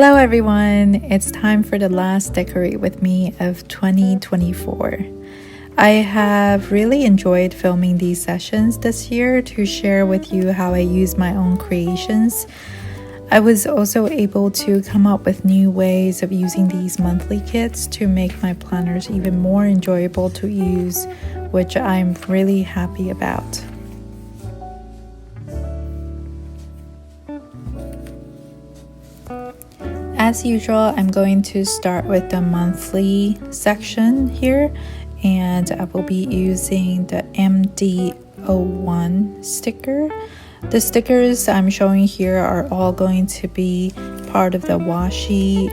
Hello everyone, it's time for the last Decorate With Me of 2024. I have really enjoyed filming these sessions this year to share with you how I use my own creations. I was also able to come up with new ways of using these monthly kits to make my planners even more enjoyable to use, which I'm really happy about. As usual, I'm going to start with the monthly section here, and I will be using the MD01 sticker. The stickers I'm showing here are all going to be part of the washi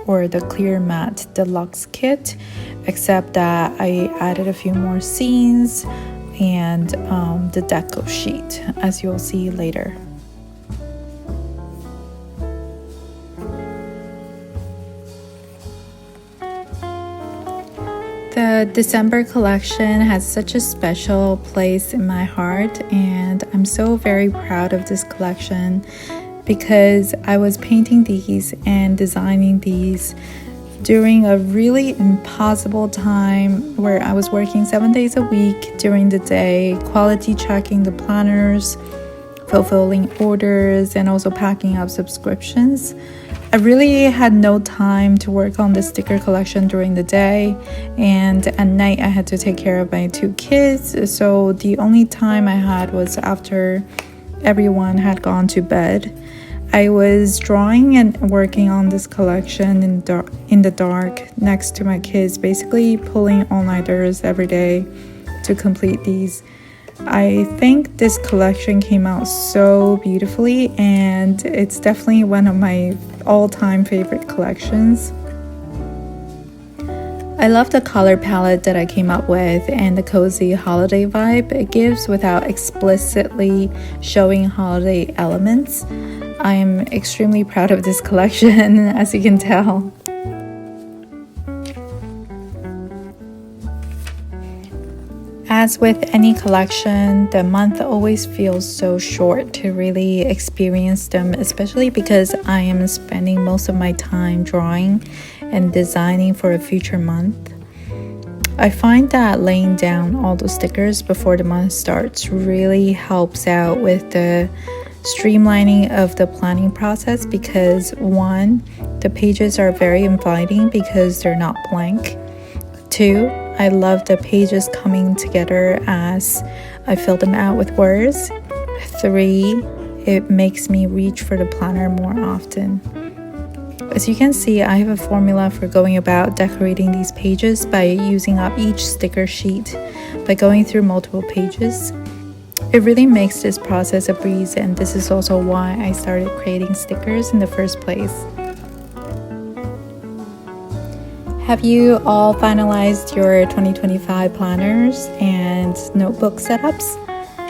or the clear matte deluxe kit, except that I added a few more scenes and the deco sheet, as you'll see later. The December collection has such a special place in my heart, and I'm so very proud of this collection because I was painting these and designing these during a really impossible time where I was working 7 days a week during the day, quality checking the planners, fulfilling orders, and also packing up subscriptions. I really had no time to work on the sticker collection during the day, and at night I had to take care of my 2 kids, so the only time I had was after everyone had gone to bed. I was drawing and working on this collection in the dark next to my kids, basically pulling all-nighters every day to complete these. I think this collection came out so beautifully, and it's definitely one of my all-time favorite collections. I love the color palette that I came up with and the cozy holiday vibe it gives without explicitly showing holiday elements. I am extremely proud of this collection, as you can tell. As with any collection, the month always feels so short to really experience them, especially because I am spending most of my time drawing and designing for a future month. I find that laying down all the stickers before the month starts really helps out with the streamlining of the planning process because 1, the pages are very inviting because they're not blank. 2, I love the pages coming together as I fill them out with words. 3, it makes me reach for the planner more often. As you can see, I have a formula for going about decorating these pages by using up each sticker sheet by going through multiple pages. It really makes this process a breeze, and this is also why I started creating stickers in the first place. Have you all finalized your 2025 planners and notebook setups?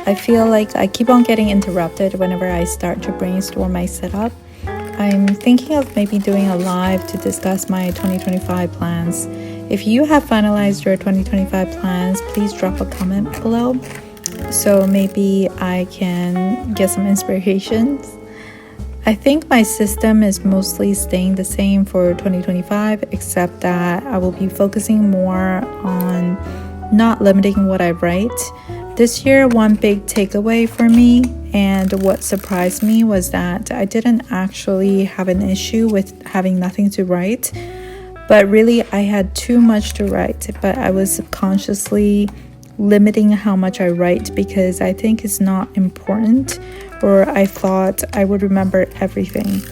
I feel like I keep on getting interrupted whenever I start to brainstorm my setup. I'm thinking of maybe doing a live to discuss my 2025 plans. If you have finalized your 2025 plans, please drop a comment below so maybe I can get some inspirations. I think my system is mostly staying the same for 2025, except that I will be focusing more on not limiting what I write. This year, one big takeaway for me and what surprised me was that I didn't actually have an issue with having nothing to write, but really I had too much to write, but I was subconsciously limiting how much I write because I think it's not important, or I thought I would remember everything.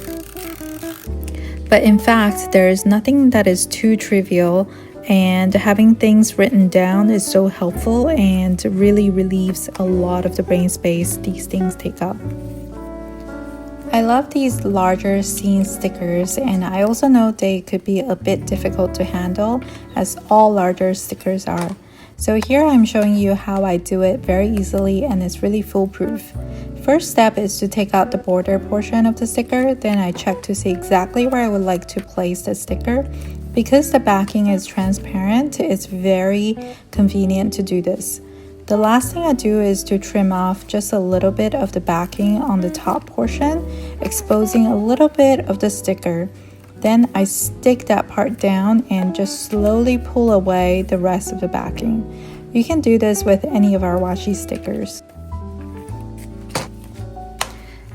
But in fact, there is nothing that is too trivial, and having things written down is so helpful and really relieves a lot of the brain space these things take up. I love these larger scene stickers, and I also know they could be a bit difficult to handle, as all larger stickers are. So here I'm showing you how I do it very easily, and it's really foolproof. First step is to take out the border portion of the sticker, then I check to see exactly where I would like to place the sticker. Because the backing is transparent, it's very convenient to do this. The last thing I do is to trim off just a little bit of the backing on the top portion, exposing a little bit of the sticker. Then I stick that part down and just slowly pull away the rest of the backing. You can do this with any of our washi stickers.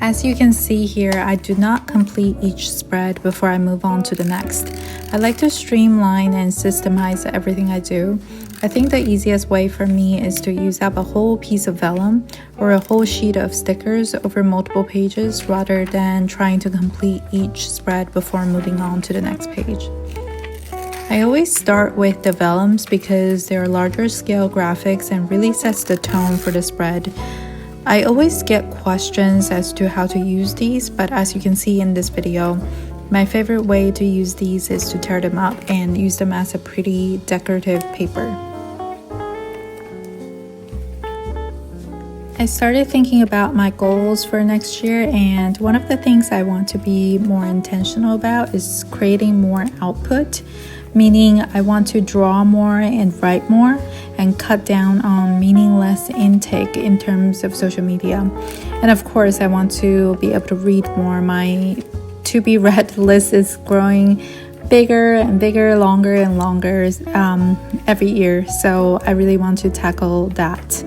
As you can see here, I do not complete each spread before I move on to the next. I like to streamline and systemize everything I do. I think the easiest way for me is to use up a whole piece of vellum or a whole sheet of stickers over multiple pages rather than trying to complete each spread before moving on to the next page. I always start with the vellums because they're larger scale graphics and really sets the tone for the spread. I always get questions as to how to use these, but as you can see in this video, my favorite way to use these is to tear them up and use them as a pretty decorative paper. I started thinking about my goals for next year, and one of the things I want to be more intentional about is creating more output, meaning I want to draw more and write more and cut down on meaningless intake in terms of social media. And of course, I want to be able to read more. My to be read list is growing bigger and bigger, longer and longer every year. So I really want to tackle that.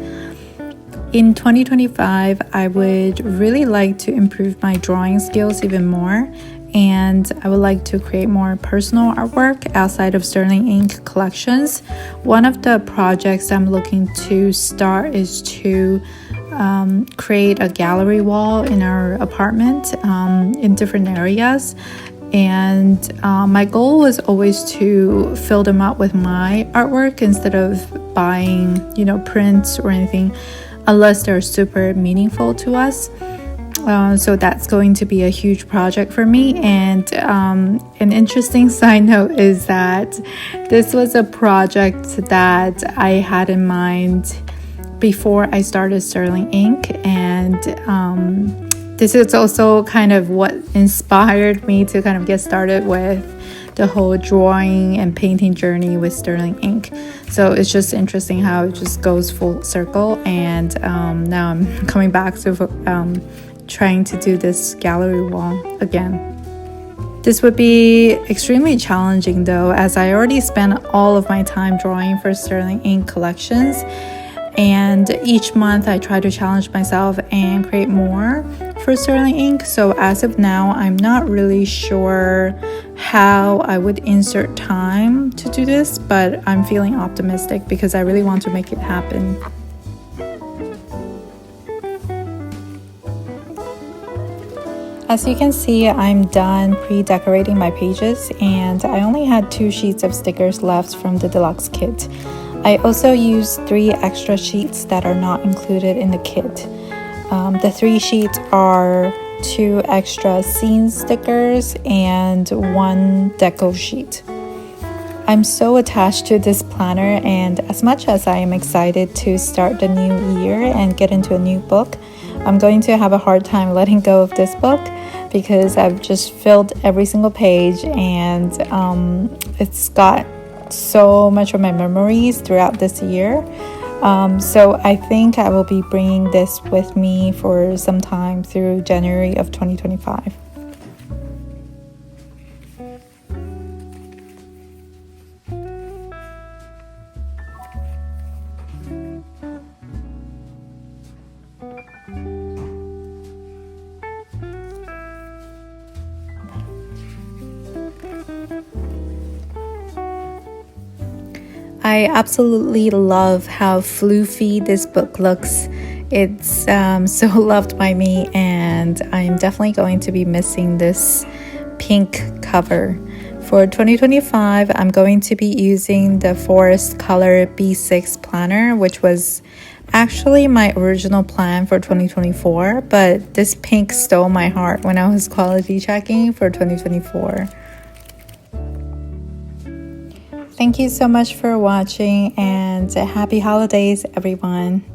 In 2025, I would really like to improve my drawing skills even more, and I would like to create more personal artwork outside of Sterling Ink collections. One of the projects I'm looking to start is to create a gallery wall in our apartment in different areas. And my goal was always to fill them up with my artwork instead of buying, prints or anything, unless they're super meaningful to us. So that's going to be a huge project for me. And an interesting side note is that this was a project that I had in mind before I started Sterling Ink. And this is also kind of what inspired me to kind of get started with the whole drawing and painting journey with Sterling Ink. So it's just interesting how it just goes full circle. And now I'm coming back to trying to do this gallery wall again. This would be extremely challenging though, as I already spent all of my time drawing for Sterling Ink collections, and each month I try to challenge myself and create more for Sterling Ink. So as of now, I'm not really sure how I would insert time to do this, but I'm feeling optimistic because I really want to make it happen. As you can see, I'm done pre-decorating my pages, and I only had 2 sheets of stickers left from the deluxe kit. I also used 3 extra sheets that are not included in the kit. The 3 sheets are 2 extra scene stickers and 1 deco sheet. I'm so attached to this planner, and as much as I am excited to start the new year and get into a new book, I'm going to have a hard time letting go of this book because I've just filled every single page, and it's got so much of my memories throughout this year. So I think I will be bringing this with me for some time through January of 2025. I absolutely love how floofy this book looks. It's so loved by me, and I'm definitely going to be missing this pink cover. For 2025, I'm going to be using the Forest Color B6 planner, which was actually my original plan for 2024, but this pink stole my heart when I was quality checking for 2024. Thank you so much for watching, and happy holidays, everyone.